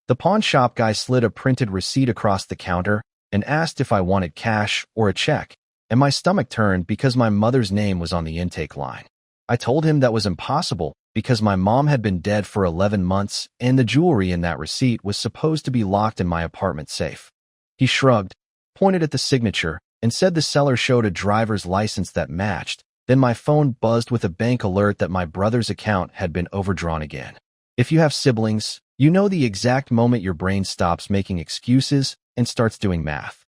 The pawn shop guy slid a printed receipt across the counter and asked if I wanted cash or a check, and my stomach turned because my mother's name was on the intake line. I told him that was impossible because my mom had been dead for 11 months and the jewelry in that receipt was supposed to be locked in my apartment safe. He shrugged, pointed at the signature, and said the seller showed a driver's license that matched. Then my phone buzzed with a bank alert that my brother's account had been overdrawn again. If you have siblings, you know the exact moment your brain stops making excuses and starts doing math.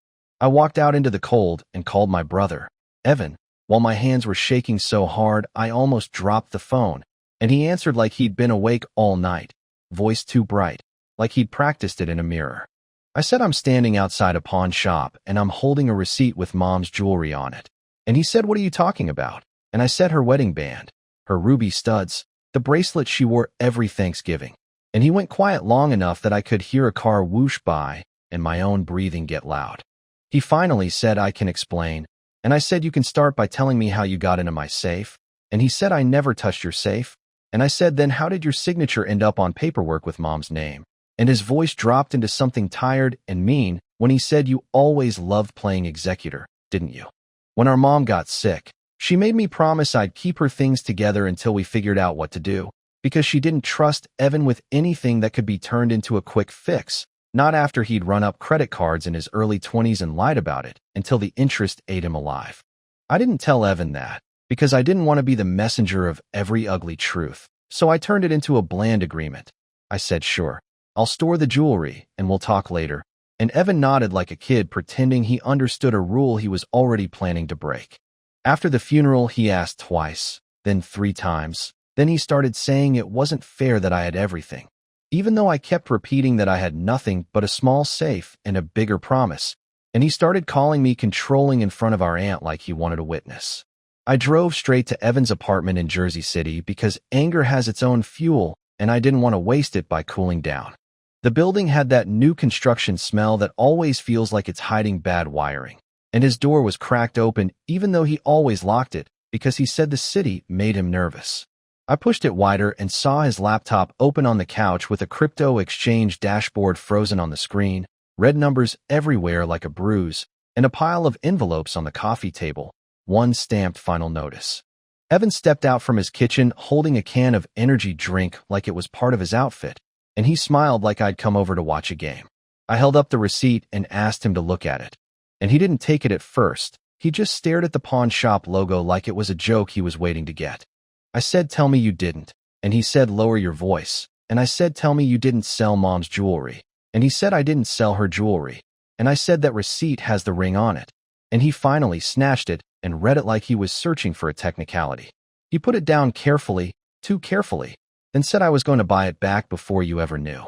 I walked out into the cold and called my brother, Evan, while my hands were shaking so hard I almost dropped the phone, and he answered like he'd been awake all night, voice too bright, like he'd practiced it in a mirror. I said I'm standing outside a pawn shop and I'm holding a receipt with mom's jewelry on it. And he said, "What are you talking about?" And I said her wedding band, her ruby studs, the bracelet she wore every Thanksgiving. And he went quiet long enough that I could hear a car whoosh by and my own breathing get loud. He finally said, "I can explain." And I said, "You can start by telling me how you got into my safe." And he said, "I never touched your safe." And I said, "Then how did your signature end up on paperwork with mom's name?" And his voice dropped into something tired and mean when he said, "You always loved playing executor, didn't you? When our mom got sick, she made me promise I'd keep her things together until we figured out what to do, because she didn't trust Evan with anything that could be turned into a quick fix, not after he'd run up credit cards in his early 20s and lied about it until the interest ate him alive." I didn't tell Evan that, because I didn't want to be the messenger of every ugly truth, so I turned it into a bland agreement. I said, "Sure, I'll store the jewelry and we'll talk later." And Evan nodded like a kid pretending he understood a rule he was already planning to break. After the funeral, he asked twice, then 3 times. Then he started saying it wasn't fair that I had everything, even though I kept repeating that I had nothing but a small safe and a bigger promise. And he started calling me controlling in front of our aunt like he wanted a witness. I drove straight to Evan's apartment in Jersey City because anger has its own fuel and I didn't want to waste it by cooling down. The building had that new construction smell that always feels like it's hiding bad wiring, and his door was cracked open even though he always locked it because he said the city made him nervous. I pushed it wider and saw his laptop open on the couch with a crypto exchange dashboard frozen on the screen, red numbers everywhere like a bruise, and a pile of envelopes on the coffee table, one stamped final notice. Evan stepped out from his kitchen holding a can of energy drink like it was part of his outfit, and he smiled like I'd come over to watch a game. I held up the receipt and asked him to look at it. And he didn't take it at first. He just stared at the pawn shop logo like it was a joke he was waiting to get. I said, "Tell me you didn't." And he said, "Lower your voice." And I said, "Tell me you didn't sell mom's jewelry." And he said, "I didn't sell her jewelry." And I said, "That receipt has the ring on it." And he finally snatched it and read it like he was searching for a technicality. He put it down carefully, too carefully, then said I was going to buy it back before you ever knew.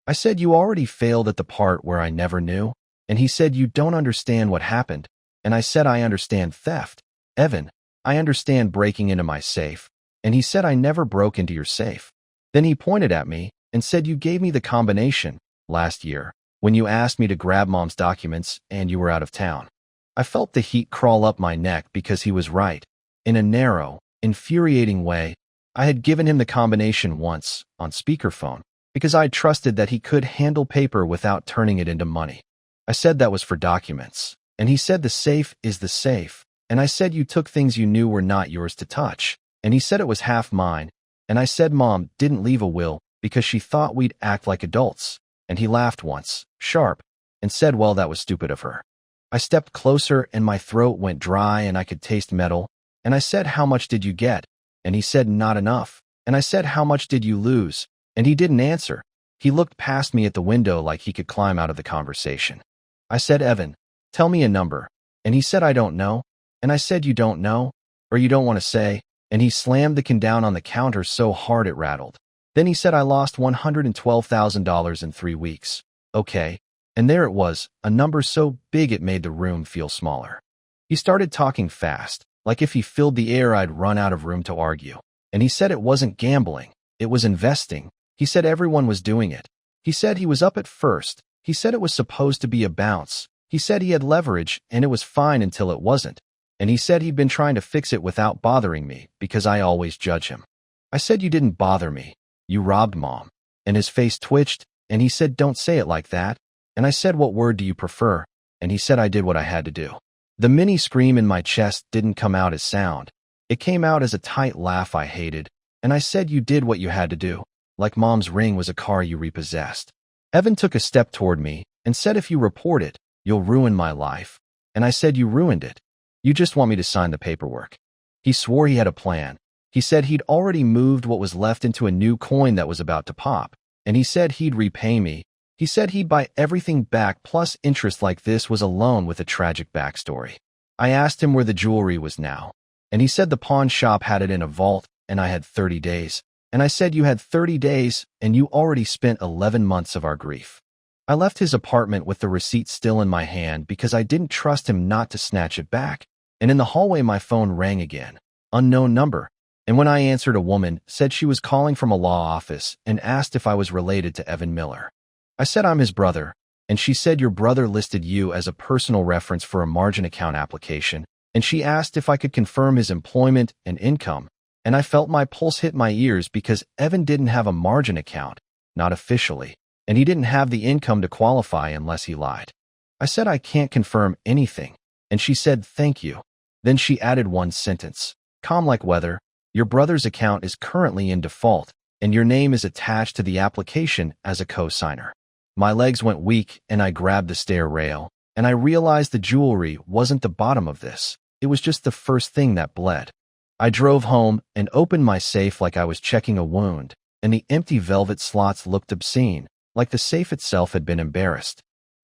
I said, "You already failed at the part where I never knew." And he said, "You don't understand what happened." And I said, "I understand theft. Evan, I understand breaking into my safe." And he said, "I never broke into your safe." Then he pointed at me and said, "You gave me the combination last year when you asked me to grab mom's documents and you were out of town." I felt the heat crawl up my neck because he was right. In a narrow, infuriating way, I had given him the combination once, on speakerphone, because I trusted that he could handle paper without turning it into money. I said that was for documents, and he said the safe is the safe, and I said you took things you knew were not yours to touch, and he said it was half mine, and I said Mom didn't leave a will because she thought we'd act like adults, and he laughed once, sharp, and said, "Well, that was stupid of her." I stepped closer and my throat went dry and I could taste metal, and I said, "How much did you get?" And he said, "Not enough." And I said, "How much did you lose?" And he didn't answer. He looked past me at the window like he could climb out of the conversation. I said, "Evan, tell me a number." And he said, "I don't know." And I said, "You don't know? Or you don't want to say?" And he slammed the can down on the counter so hard it rattled. Then he said, "I lost $112,000 in 3 weeks. Okay." And there it was, a number so big it made the room feel smaller. He started talking fast, like if he filled the air I'd run out of room to argue. And he said it wasn't gambling, it was investing. He said everyone was doing it. He said he was up at first. He said it was supposed to be a bounce. He said he had leverage and it was fine until it wasn't. And he said he'd been trying to fix it without bothering me because I always judge him. I said, "You didn't bother me. You robbed Mom." And his face twitched And he said, don't say it like that. And I said, what word do you prefer? And he said I did what I had to do. The mini scream in my chest didn't come out as sound. It came out as a tight laugh I hated. And I said, you did what you had to do. Like Mom's ring was a car you repossessed. Evan took a step toward me and said, if you report it, you'll ruin my life. And I said, you ruined it. You just want me to sign the paperwork. He swore he had a plan. He said he'd already moved what was left into a new coin that was about to pop. And he said he'd repay me. He said he'd buy everything back plus interest like this was a loan with a tragic backstory. I asked him where the jewelry was now. And he said the pawn shop had it in a vault and I had 30 days. And I said you had 30 days and you already spent 11 months of our grief. I left his apartment with the receipt still in my hand because I didn't trust him not to snatch it back. And in the hallway my phone rang again. Unknown number. And when I answered, a woman said she was calling from a law office and asked if I was related to Evan Miller. I said I'm his brother, and she said your brother listed you as a personal reference for a margin account application, and she asked if I could confirm his employment and income, and I felt my pulse hit my ears because Evan didn't have a margin account, not officially, and he didn't have the income to qualify unless he lied. I said I can't confirm anything, and she said thank you. Then she added one sentence, calm like weather, your brother's account is currently in default, and your name is attached to the application as a co-signer. My legs went weak, and I grabbed the stair rail, and I realized the jewelry wasn't the bottom of this. It was just the first thing that bled. I drove home and opened my safe like I was checking a wound, and the empty velvet slots looked obscene, like the safe itself had been embarrassed.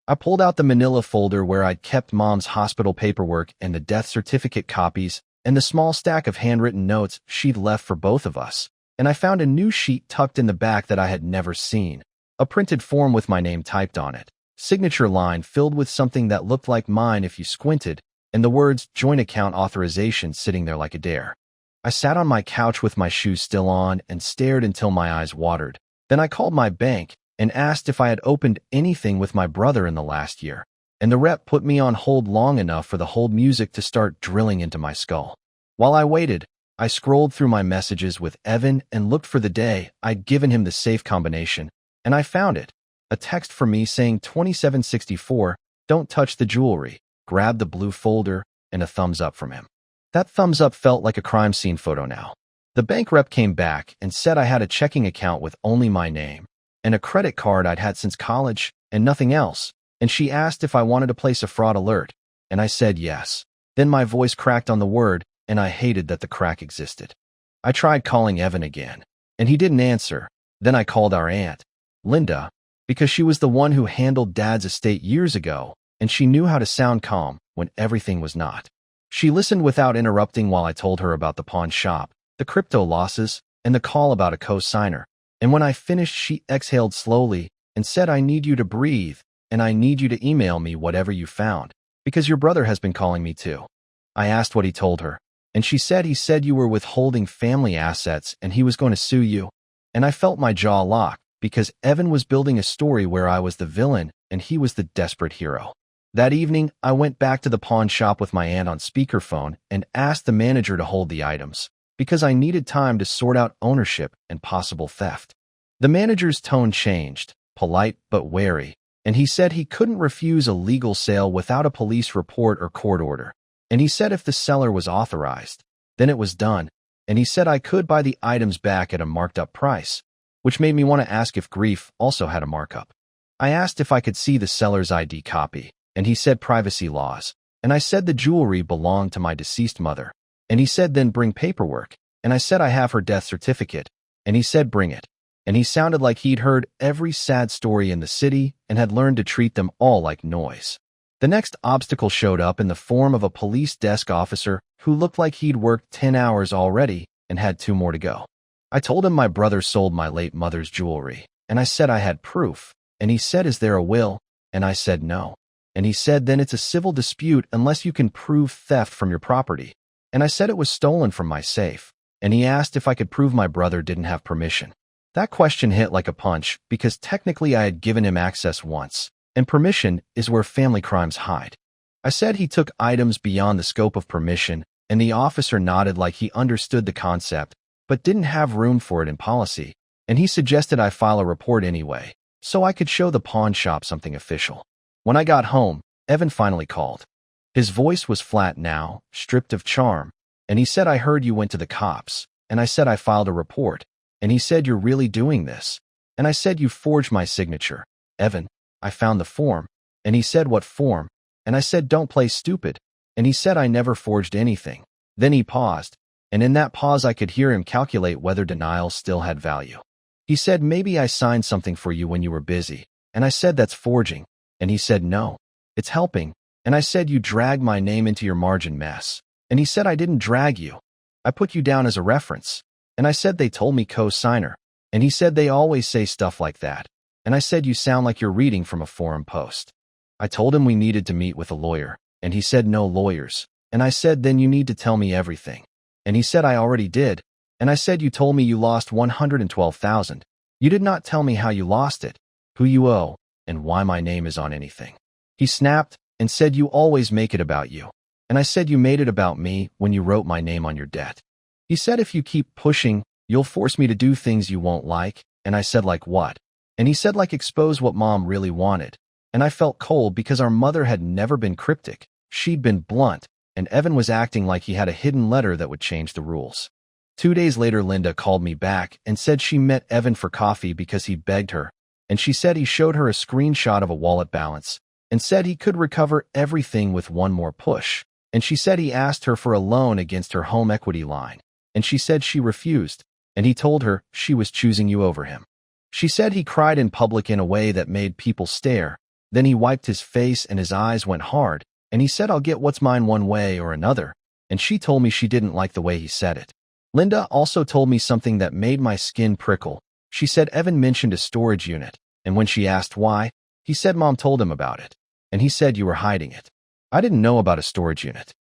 I pulled out the manila folder where I'd kept Mom's hospital paperwork and the death certificate copies and the small stack of handwritten notes she'd left for both of us, and I found a new sheet tucked in the back that I had never seen. A printed form with my name typed on it, signature line filled with something that looked like mine if you squinted, and the words joint account authorization sitting there like a dare. I sat on my couch with my shoes still on and stared until my eyes watered. Then I called my bank and asked if I had opened anything with my brother in the last year, and the rep put me on hold long enough for the hold music to start drilling into my skull. While I waited, I scrolled through my messages with Evan and looked for the day I'd given him the safe combination, and I found it. A text from me saying 2764, don't touch the jewelry, grab the blue folder, and a thumbs up from him. That thumbs up felt like a crime scene photo now. The bank rep came back and said I had a checking account with only my name, and a credit card I'd had since college, and nothing else, and she asked if I wanted to place a fraud alert, and I said yes. Then my voice cracked on the word, and I hated that the crack existed. I tried calling Evan again, and he didn't answer. Then I called our aunt, Linda, because she was the one who handled Dad's estate years ago, and she knew how to sound calm when everything was not. She listened without interrupting while I told her about the pawn shop, the crypto losses, and the call about a co-signer. And when I finished, she exhaled slowly and said, I need you to breathe, and I need you to email me whatever you found, because your brother has been calling me too. I asked what he told her, and she said he said you were withholding family assets and he was going to sue you. And I felt my jaw lock, because Evan was building a story where I was the villain and he was the desperate hero. That evening, I went back to the pawn shop with my aunt on speakerphone and asked the manager to hold the items, because I needed time to sort out ownership and possible theft. The manager's tone changed, polite but wary, and he said he couldn't refuse a legal sale without a police report or court order. And he said if the seller was authorized, then it was done, and he said I could buy the items back at a marked up price, which made me want to ask if grief also had a markup. I asked if I could see the seller's ID copy, and he said privacy laws, and I said the jewelry belonged to my deceased mother, and he said then bring paperwork, and I said I have her death certificate, and he said bring it, and he sounded like he'd heard every sad story in the city and had learned to treat them all like noise. The next obstacle showed up in the form of a police desk officer who looked like he'd worked 10 hours already and had 2 more to go. I told him my brother sold my late mother's jewelry, and I said I had proof, and he said is there a will, and I said no. And he said then it's a civil dispute unless you can prove theft from your property, and I said it was stolen from my safe, and he asked if I could prove my brother didn't have permission. That question hit like a punch because technically I had given him access once, and permission is where family crimes hide. I said he took items beyond the scope of permission, and the officer nodded like he understood the concept, but didn't have room for it in policy, and he suggested I file a report anyway, so I could show the pawn shop something official. When I got home, Evan finally called. His voice was flat now, stripped of charm, and he said, "I heard you went to the cops," and I said I filed a report, and he said, "You're really doing this?" And I said, "You forged my signature." "Evan, I found the form." And he said, "What form?" And I said, "Don't play stupid." And he said, "I never forged anything." Then he paused, and in that pause I could hear him calculate whether denial still had value. He said, "Maybe I signed something for you when you were busy." And I said, "That's forging." And he said, "No, it's helping." And I said, "You dragged my name into your margin mess." And he said, "I didn't drag you. I put you down as a reference." And I said, "They told me co-signer." And he said, "They always say stuff like that." And I said, "You sound like you're reading from a forum post." I told him we needed to meet with a lawyer, and he said, "No lawyers." And I said, "Then you need to tell me everything." And he said, "I already did." And I said, "You told me you lost $112,000. You did not tell me how you lost it, who you owe, and why my name is on anything." He snapped and said, "You always make it about you." And I said, "You made it about me when you wrote my name on your debt." He said, "If you keep pushing, you'll force me to do things you won't like." And I said, "Like what?" And he said, "Like expose what mom really wanted." And I felt cold because our mother had never been cryptic. She'd been blunt, and Evan was acting like he had a hidden letter that would change the rules. 2 days later, Linda called me back and said she met Evan for coffee because he begged her, and she said he showed her a screenshot of a wallet balance and said he could recover everything with one more push. And she said he asked her for a loan against her home equity line, and she said she refused, and he told her she was choosing you over him. She said he cried in public in a way that made people stare. Then he wiped his face and his eyes went hard, and he said, "I'll get what's mine one way or another." And she told me she didn't like the way he said it. Linda also told me something that made my skin prickle. She said Evan mentioned a storage unit, and when she asked why, he said Mom told him about it, and he said you were hiding it. I didn't know about a storage unit.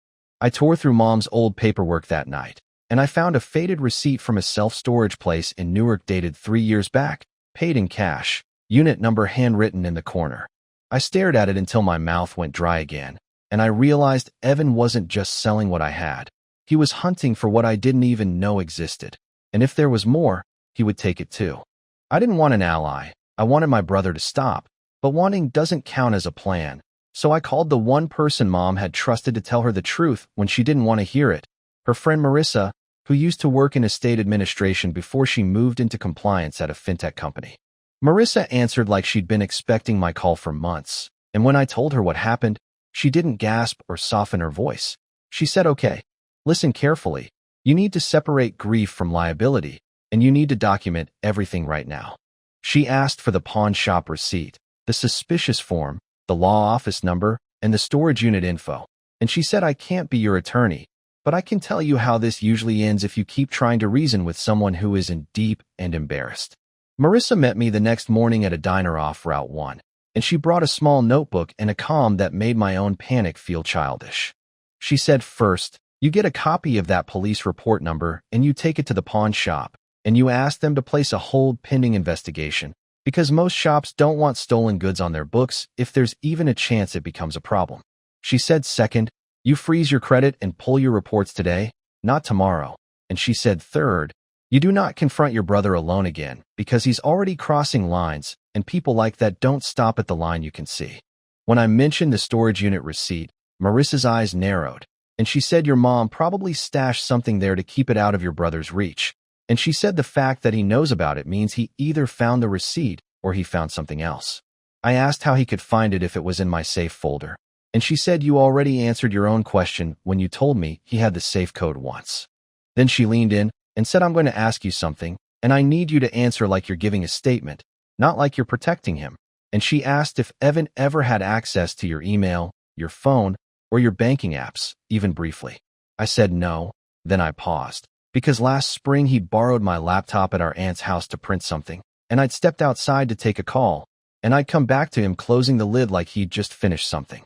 I tore through Mom's old paperwork that night, and I found a faded receipt from a self-storage place in Newark dated 3 years back, paid in cash, unit number handwritten in the corner. I stared at it until my mouth went dry again, and I realized Evan wasn't just selling what I had. He was hunting for what I didn't even know existed, and if there was more, he would take it too. I didn't want an ally. I wanted my brother to stop, but wanting doesn't count as a plan. So I called the one person Mom had trusted to tell her the truth when she didn't want to hear it, her friend Marissa, who used to work in estate administration before she moved into compliance at a fintech company. Marissa answered like she'd been expecting my call for months, and when I told her what happened, she didn't gasp or soften her voice. She said, "Okay, listen carefully. You need to separate grief from liability, and you need to document everything right now." She asked for the pawn shop receipt, the suspicious form, the law office number, and the storage unit info. And she said, "I can't be your attorney, but I can tell you how this usually ends if you keep trying to reason with someone who is in deep and embarrassed." Marissa met me the next morning at a diner off Route 1, and she brought a small notebook and a calm that made my own panic feel childish. She said, "First, you get a copy of that police report number and you take it to the pawn shop, and you ask them to place a hold pending investigation, because most shops don't want stolen goods on their books if there's even a chance it becomes a problem." She said, "Second, you freeze your credit and pull your reports today, not tomorrow." And she said, "Third, you do not confront your brother alone again, because he's already crossing lines, and people like that don't stop at the line you can see." When I mentioned the storage unit receipt, Marissa's eyes narrowed, and she said, "Your mom probably stashed something there to keep it out of your brother's reach." And she said the fact that he knows about it means he either found the receipt or he found something else. I asked how he could find it if it was in my safe folder, and she said, "You already answered your own question when you told me he had the safe code once." Then she leaned in and said, "I'm going to ask you something, and I need you to answer like you're giving a statement, not like you're protecting him." And she asked if Evan ever had access to your email, your phone, or your banking apps, even briefly. I said no. Then I paused, because last spring he'd borrowed my laptop at our aunt's house to print something, and I'd stepped outside to take a call, and I'd come back to him closing the lid like he'd just finished something.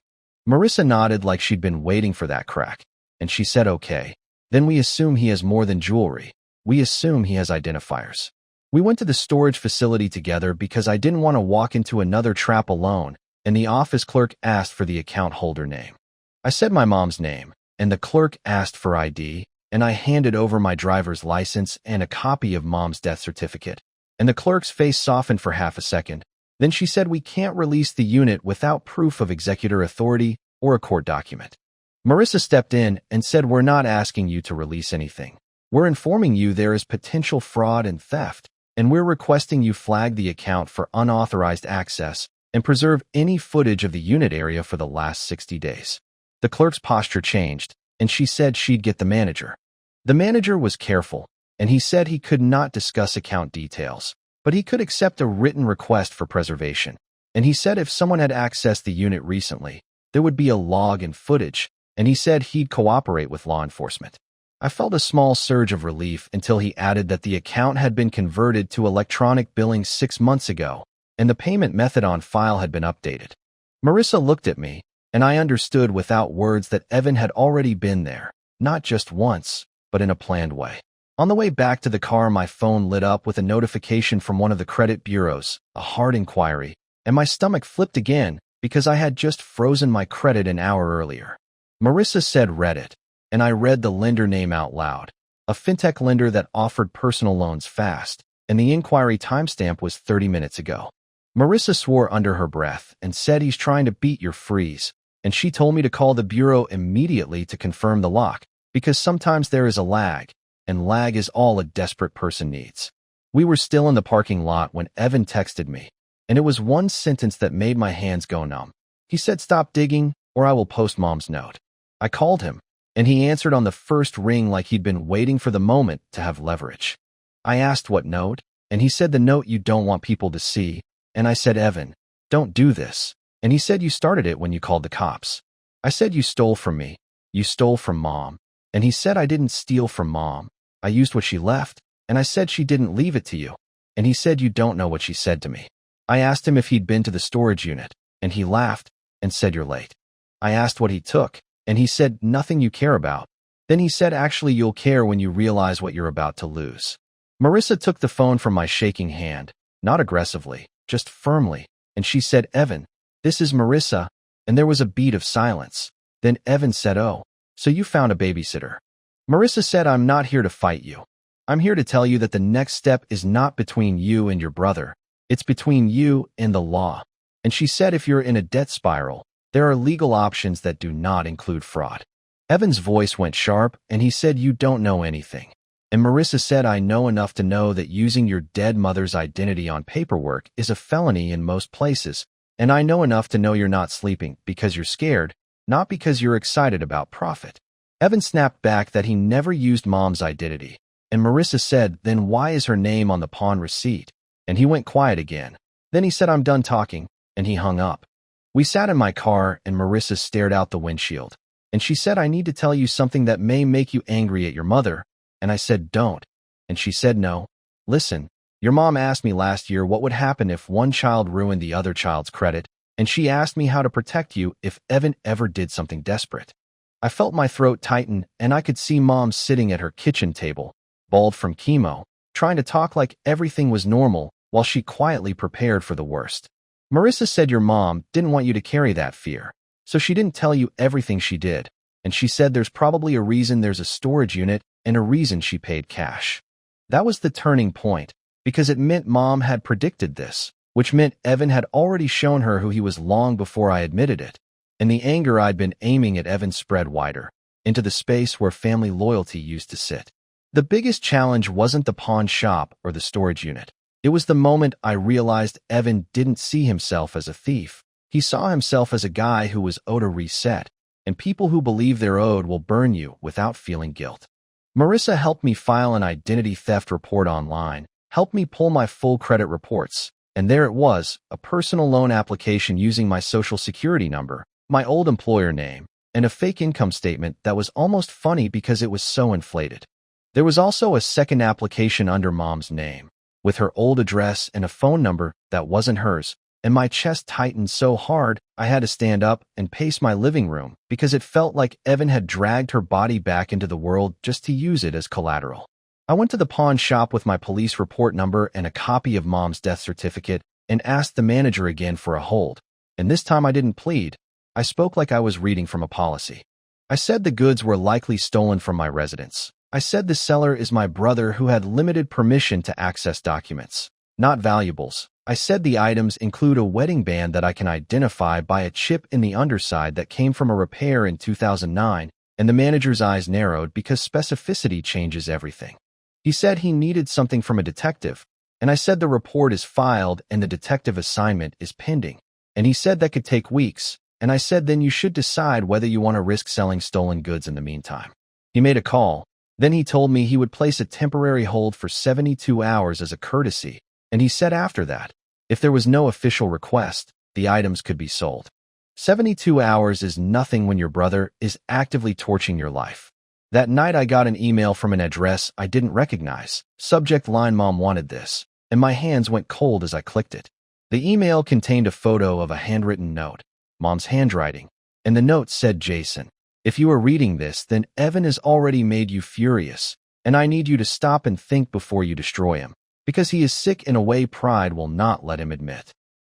Marissa nodded like she'd been waiting for that crack, and she said, "Okay, then we assume he has more than jewelry. We assume he has identifiers." We went to the storage facility together because I didn't want to walk into another trap alone, and the office clerk asked for the account holder name. I said my mom's name, and the clerk asked for ID, and I handed over my driver's license and a copy of Mom's death certificate. And the clerk's face softened for half a second, Then she said we can't release the unit without proof of executor authority or a court document. Marissa stepped in and said, we're not asking you to release anything. We're informing you there is potential fraud and theft, and we're requesting you flag the account for unauthorized access and preserve any footage of the unit area for the last 60 days. The clerk's posture changed, and she said she'd get the manager. The manager was careful, and he said he could not discuss account details, but he could accept a written request for preservation. And he said if someone had accessed the unit recently, there would be a log and footage, and he said he'd cooperate with law enforcement. I felt a small surge of relief until he added that the account had been converted to electronic billing 6 months ago, and the payment method on file had been updated. Marissa looked at me, and I understood without words that Evan had already been there, not just once, but in a planned way. On the way back to the car, my phone lit up with a notification from one of the credit bureaus, a hard inquiry, and my stomach flipped again because I had just frozen my credit an hour earlier. Marissa said read it, and I read the lender name out loud, a fintech lender that offered personal loans fast, and the inquiry timestamp was 30 minutes ago. Marissa swore under her breath and said he's trying to beat your freeze, and she told me to call the bureau immediately to confirm the lock, because sometimes there is a lag, and lag is all a desperate person needs. We were still in the parking lot when Evan texted me, and it was one sentence that made my hands go numb. He said, stop digging, or I will post Mom's note. I called him, and he answered on the first ring like he'd been waiting for the moment to have leverage. I asked what note, and he said the note you don't want people to see, and I said, Evan, don't do this. And he said you started it when you called the cops. I said you stole from me. You stole from Mom. And he said I didn't steal from Mom. I used what she left, and I said she didn't leave it to you. And he said you don't know what she said to me. I asked him if he'd been to the storage unit, and he laughed and said you're late. I asked what he took, and he said nothing you care about. Then he said actually you'll care when you realize what you're about to lose. Marissa took the phone from my shaking hand, not aggressively, just firmly, and she said, Evan, this is Marissa, and there was a beat of silence. Then Evan said, oh, so you found a babysitter. Marissa said, I'm not here to fight you. I'm here to tell you that the next step is not between you and your brother. It's between you and the law. And she said if you're in a debt spiral, there are legal options that do not include fraud. Evan's voice went sharp, and he said, you don't know anything. And Marissa said, I know enough to know that using your dead mother's identity on paperwork is a felony in most places, and I know enough to know you're not sleeping because you're scared, not because you're excited about profit. Evan snapped back that he never used Mom's identity, and Marissa said, then why is her name on the pawn receipt? And he went quiet again. Then he said, I'm done talking, and he hung up. We sat in my car, and Marissa stared out the windshield, and she said, I need to tell you something that may make you angry at your mother. And I said, don't. And she said, no. Listen, your mom asked me last year what would happen if one child ruined the other child's credit, and she asked me how to protect you if Evan ever did something desperate. I felt my throat tighten, and I could see Mom sitting at her kitchen table, bald from chemo, trying to talk like everything was normal while she quietly prepared for the worst. Marissa said your mom didn't want you to carry that fear, so she didn't tell you everything she did, and she said there's probably a reason there's a storage unit and a reason she paid cash. That was the turning point, because it meant Mom had predicted this, which meant Evan had already shown her who he was long before I admitted it, and the anger I'd been aiming at Evan spread wider, into the space where family loyalty used to sit. The biggest challenge wasn't the pawn shop or the storage unit. It was the moment I realized Evan didn't see himself as a thief. He saw himself as a guy who was owed a reset, and people who believe they're owed will burn you without feeling guilt. Marissa helped me file an identity theft report online, helped me pull my full credit reports, and there it was, a personal loan application using my social security number, my old employer name, and a fake income statement that was almost funny because it was so inflated. There was also a second application under Mom's name, with her old address and a phone number that wasn't hers, and my chest tightened so hard I had to stand up and pace my living room because it felt like Evan had dragged her body back into the world just to use it as collateral. I went to the pawn shop with my police report number and a copy of Mom's death certificate and asked the manager again for a hold, and this time I didn't plead. I spoke like I was reading from a policy. I said the goods were likely stolen from my residence. I said the seller is my brother who had limited permission to access documents. not valuables. I said the items include a wedding band that I can identify by a chip in the underside that came from a repair in 2009, and the manager's eyes narrowed because specificity changes everything. He said he needed something from a detective, and I said the report is filed and the detective assignment is pending. And he said that could take weeks, and I said then you should decide whether you want to risk selling stolen goods in the meantime. He made a call. Then he told me he would place a temporary hold for 72 hours as a courtesy, and he said after that, if there was no official request, the items could be sold. 72 hours is nothing when your brother is actively torching your life. That night I got an email from an address I didn't recognize. Subject line Mom wanted this, and my hands went cold as I clicked it. The email contained a photo of a handwritten note, Mom's handwriting, and the note said, Jason, if you are reading this, then Evan has already made you furious, and I need you to stop and think before you destroy him, because he is sick in a way pride will not let him admit.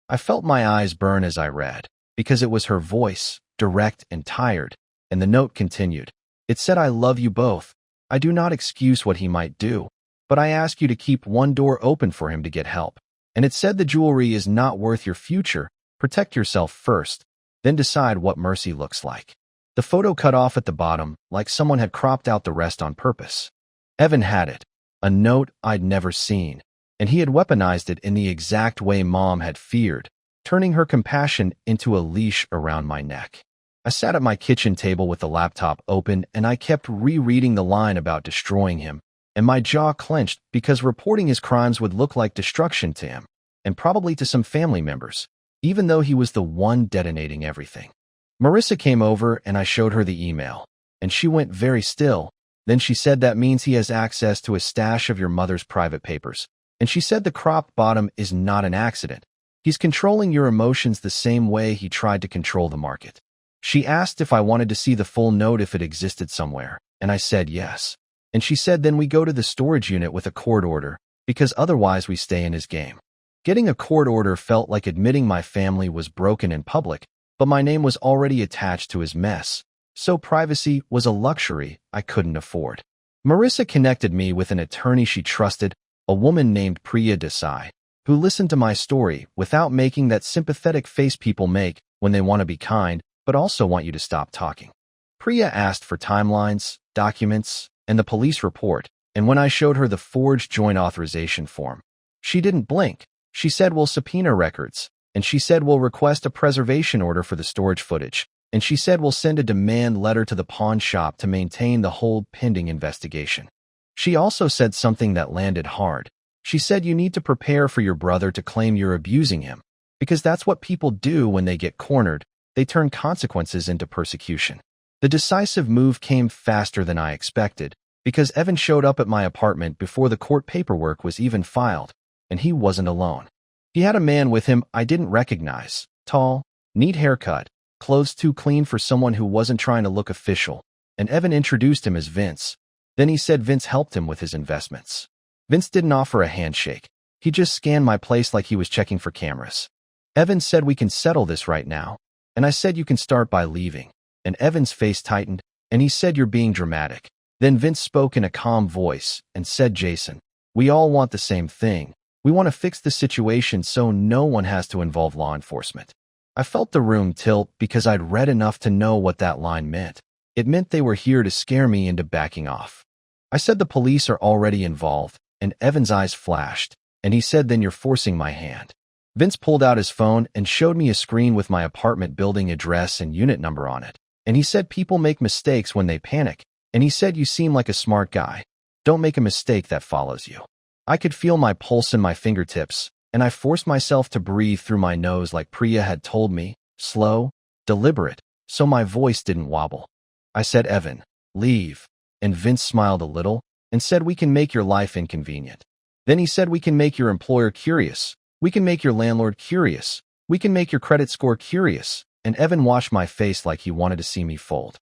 I felt my eyes burn as I read, because it was her voice, direct and tired, and the note continued. It said, I love you both. I do not excuse what he might do, but I ask you to keep one door open for him to get help. And it said the jewelry is not worth your future. Protect yourself first, then decide what mercy looks like. The photo cut off at the bottom, like someone had cropped out the rest on purpose. Evan had it, a note I'd never seen, and he had weaponized it in the exact way Mom had feared, turning her compassion into a leash around my neck. I sat at my kitchen table with the laptop open, and I kept rereading the line about destroying him, and my jaw clenched because reporting his crimes would look like destruction to him, and probably to some family members, even though he was the one detonating everything. Marissa came over and I showed her the email, and she went very still. Then she said that means he has access to a stash of your mother's private papers, and she said the cropped bottom is not an accident. He's controlling your emotions the same way he tried to control the market. She asked if I wanted to see the full note if it existed somewhere, and I said yes. And she said then we go to the storage unit with a court order, because otherwise we stay in his game. Getting a court order felt like admitting my family was broken in public, but my name was already attached to his mess, so privacy was a luxury I couldn't afford. Marissa connected me with an attorney she trusted, a woman named Priya Desai, who listened to my story without making that sympathetic face people make when they want to be kind, but also want you to stop talking. Priya asked for timelines, documents, and the police report, and when I showed her the forged joint authorization form, she didn't blink. She said we'll subpoena records, and she said we'll request a preservation order for the storage footage, and she said we'll send a demand letter to the pawn shop to maintain the hold pending investigation. She also said something that landed hard. She said you need to prepare for your brother to claim you're abusing him, because that's what people do when they get cornered. They turn consequences into persecution. The decisive move came faster than I expected, because Evan showed up at my apartment before the court paperwork was even filed, and he wasn't alone. He had a man with him I didn't recognize, tall, neat haircut, clothes too clean for someone who wasn't trying to look official, and Evan introduced him as Vince. Then he said Vince helped him with his investments. Vince didn't offer a handshake. He just scanned my place like he was checking for cameras. Evan said we can settle this right now, and I said you can start by leaving, and Evan's face tightened, and he said you're being dramatic. Then Vince spoke in a calm voice and said, Jason, we all want the same thing. We want to fix the situation so no one has to involve law enforcement. I felt the room tilt because I'd read enough to know what that line meant. It meant they were here to scare me into backing off. I said the police are already involved, and Evan's eyes flashed, and he said then you're forcing my hand. Vince pulled out his phone and showed me a screen with my apartment building address and unit number on it, and he said people make mistakes when they panic, and he said you seem like a smart guy. Don't make a mistake that follows you. I could feel my pulse in my fingertips, and I forced myself to breathe through my nose like Priya had told me, slow, deliberate, so my voice didn't wobble. I said, Evan, leave, and Vince smiled a little and said we can make your life inconvenient. Then he said we can make your employer curious, we can make your landlord curious, we can make your credit score curious, and Evan washed my face like he wanted to see me fold.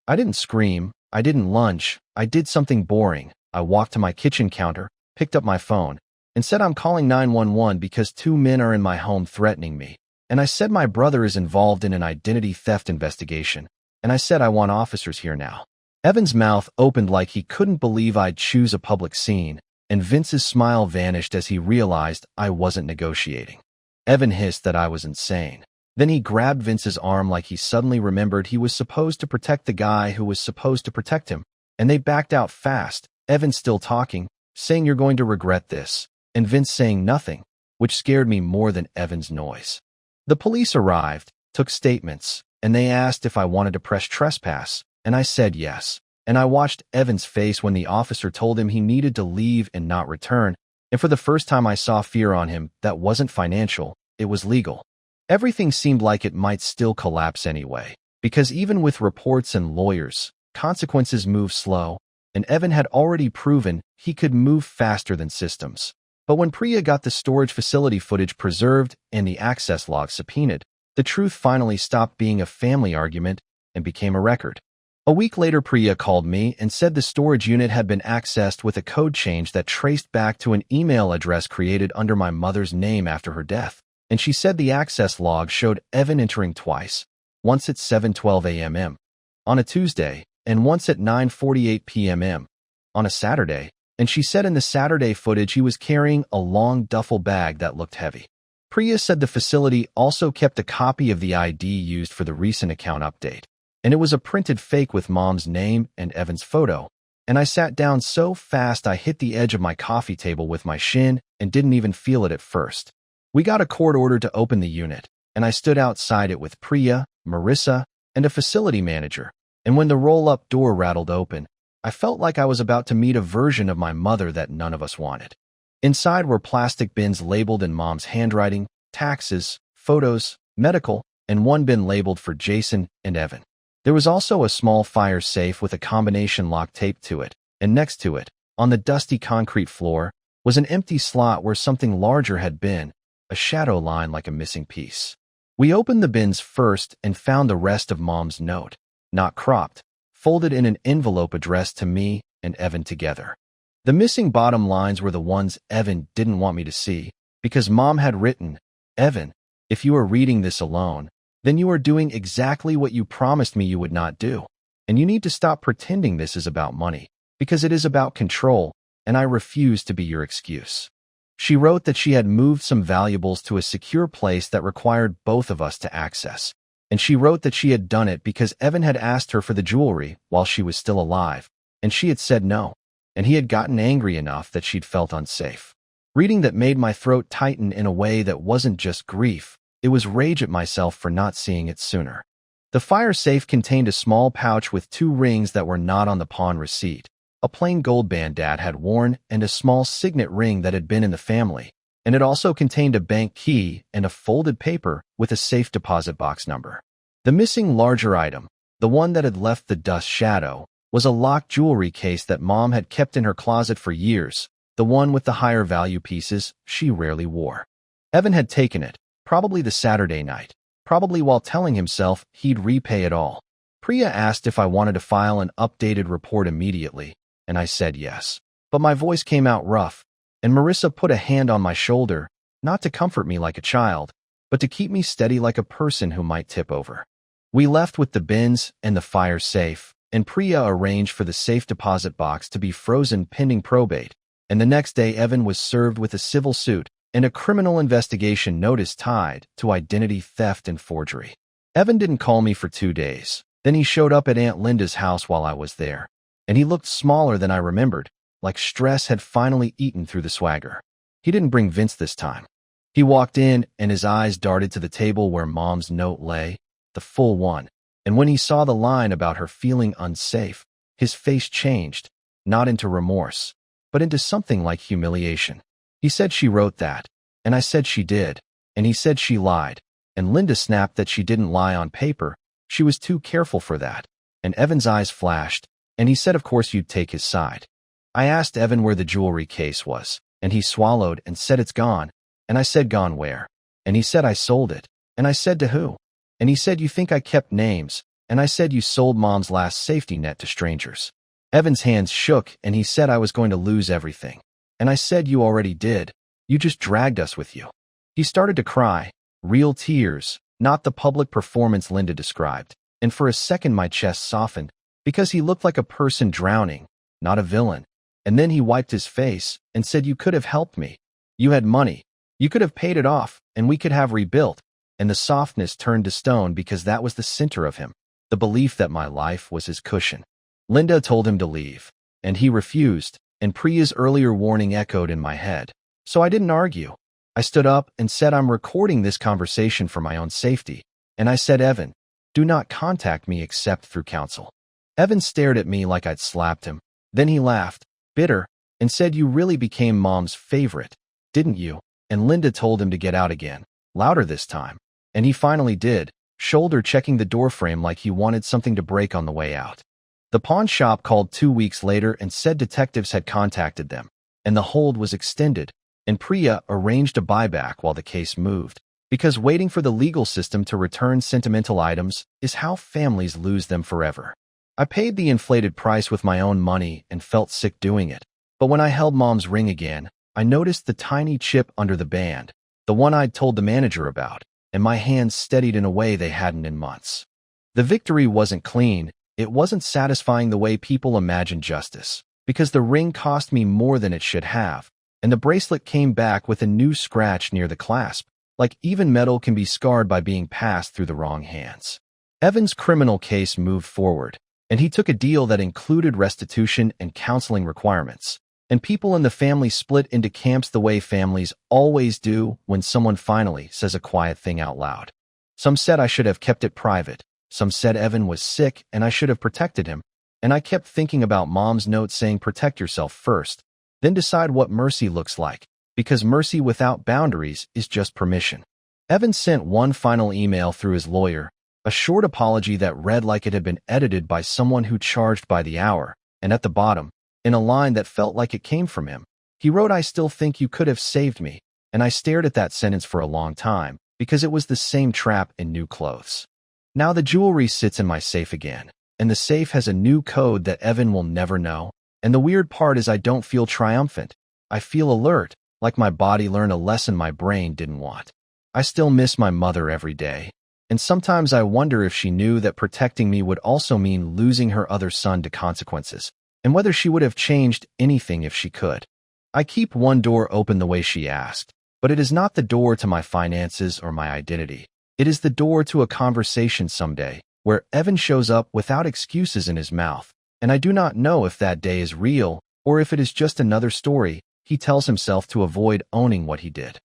I didn't scream, I didn't lunge, I did something boring. I walked to my kitchen counter, picked up my phone, and said I'm calling 911 because 2 men are in my home threatening me. And I said my brother is involved in an identity theft investigation, and I said I want officers here now. Evan's mouth opened like he couldn't believe I'd choose a public scene, and Vince's smile vanished as he realized I wasn't negotiating. Evan hissed that I was insane. Then he grabbed Vince's arm like he suddenly remembered he was supposed to protect the guy who was supposed to protect him, and they backed out fast, Evan still talking, saying you're going to regret this, and Vince saying nothing, which scared me more than Evan's noise. The police arrived, took statements, and they asked if I wanted to press trespass, and I said yes. And I watched Evan's face when the officer told him he needed to leave and not return, and for the first time I saw fear on him that wasn't financial, it was legal. Everything seemed like it might still collapse anyway, because even with reports and lawyers, consequences move slow, and Evan had already proven he could move faster than systems. But when Priya got the storage facility footage preserved and the access log subpoenaed, the truth finally stopped being a family argument and became a record. A week later, Priya called me and said the storage unit had been accessed with a code change that traced back to an email address created under my mother's name after her death. And she said the access log showed Evan entering twice, once at 7:12 a.m. on a Tuesday, and once at 9:48 p.m. on a Saturday, and she said in the Saturday footage he was carrying a long duffel bag that looked heavy. Priya said the facility also kept a copy of the ID used for the recent account update, and it was a printed fake with Mom's name and Evan's photo, and I sat down so fast I hit the edge of my coffee table with my shin and didn't even feel it at first. We got a court order to open the unit, and I stood outside it with Priya, Marissa, and a facility manager, and when the roll-up door rattled open, I felt like I was about to meet a version of my mother that none of us wanted. Inside were plastic bins labeled in Mom's handwriting, taxes, photos, medical, and one bin labeled for Jason and Evan. There was also a small fire safe with a combination lock taped to it, and next to it, on the dusty concrete floor, was an empty slot where something larger had been, a shadow line like a missing piece. We opened the bins first and found the rest of Mom's note, not cropped, folded in an envelope addressed to me and Evan together. The missing bottom lines were the ones Evan didn't want me to see, because Mom had written, "Evan, if you are reading this alone, then you are doing exactly what you promised me you would not do, and you need to stop pretending this is about money, because it is about control, and I refuse to be your excuse." She wrote that she had moved some valuables to a secure place that required both of us to access, and she wrote that she had done it because Evan had asked her for the jewelry while she was still alive, and she had said no, and he had gotten angry enough that she'd felt unsafe. Reading that made my throat tighten in a way that wasn't just grief, it was rage at myself for not seeing it sooner. The fire safe contained a small pouch with 2 rings that were not on the pawn receipt, a plain gold band Dad had worn, and a small signet ring that had been in the family, and it also contained a bank key and a folded paper with a safe deposit box number. The missing larger item, the one that had left the dust shadow, was a locked jewelry case that Mom had kept in her closet for years, the one with the higher value pieces she rarely wore. Evan had taken it, probably the Saturday night, probably while telling himself he'd repay it all. Priya asked if I wanted to file an updated report immediately, and I said yes. But my voice came out rough, and Marissa put a hand on my shoulder, not to comfort me like a child, but to keep me steady like a person who might tip over. We left with the bins and the fire safe, and Priya arranged for the safe deposit box to be frozen pending probate, and the next day Evan was served with a civil suit and a criminal investigation notice tied to identity theft and forgery. Evan didn't call me for 2 days. Then he showed up at Aunt Linda's house while I was there, and he looked smaller than I remembered, like stress had finally eaten through the swagger. He didn't bring Vince this time. He walked in, and his eyes darted to the table where Mom's note lay, the full one, and when he saw the line about her feeling unsafe, his face changed, not into remorse, but into something like humiliation. He said she wrote that, and I said she did, and he said she lied, and Linda snapped that she didn't lie on paper, she was too careful for that, and Evan's eyes flashed, and he said of course you'd take his side. I asked Evan where the jewelry case was, and he swallowed and said it's gone, and I said gone where? And he said I sold it, and I said to who? And he said you think I kept names, and I said you sold Mom's last safety net to strangers. Evan's hands shook, and he said I was going to lose everything. And I said you already did, you just dragged us with you. He started to cry, real tears, not the public performance Linda described, and for a second my chest softened, because he looked like a person drowning, not a villain. And then he wiped his face and said, "You could have helped me. You had money. You could have paid it off, and we could have rebuilt." And the softness turned to stone because that was the center of him, the belief that my life was his cushion. Linda told him to leave, and he refused, and Priya's earlier warning echoed in my head. So I didn't argue. I stood up and said, "I'm recording this conversation for my own safety." And I said, "Evan, do not contact me except through counsel." Evan stared at me like I'd slapped him. Then he laughed, bitter, and said, "You really became Mom's favorite, didn't you?" And Linda told him to get out again, louder this time. And he finally did, shoulder checking the doorframe like he wanted something to break on the way out. The pawn shop called 2 weeks later and said detectives had contacted them, and the hold was extended, and Priya arranged a buyback while the case moved. Because waiting for the legal system to return sentimental items is how families lose them forever. I paid the inflated price with my own money and felt sick doing it. But when I held Mom's ring again, I noticed the tiny chip under the band, the one I'd told the manager about, and my hands steadied in a way they hadn't in months. The victory wasn't clean. It wasn't satisfying the way people imagine justice, because the ring cost me more than it should have, and the bracelet came back with a new scratch near the clasp, like even metal can be scarred by being passed through the wrong hands. Evan's criminal case moved forward, and he took a deal that included restitution and counseling requirements. And people in the family split into camps the way families always do when someone finally says a quiet thing out loud. Some said I should have kept it private. Some said Evan was sick and I should have protected him. And I kept thinking about Mom's note saying protect yourself first, then decide what mercy looks like, because mercy without boundaries is just permission. Evan sent one final email through his lawyer, a short apology that read like it had been edited by someone who charged by the hour, and at the bottom, in a line that felt like it came from him, he wrote, "I still think you could have saved me." And I stared at that sentence for a long time, because it was the same trap in new clothes. Now the jewelry sits in my safe again, and the safe has a new code that Evan will never know. And the weird part is I don't feel triumphant. I feel alert, like my body learned a lesson my brain didn't want. I still miss my mother every day. And sometimes I wonder if she knew that protecting me would also mean losing her other son to consequences, and whether she would have changed anything if she could. I keep one door open the way she asked, but it is not the door to my finances or my identity. It is the door to a conversation someday, where Evan shows up without excuses in his mouth, and I do not know if that day is real or if it is just another story he tells himself to avoid owning what he did.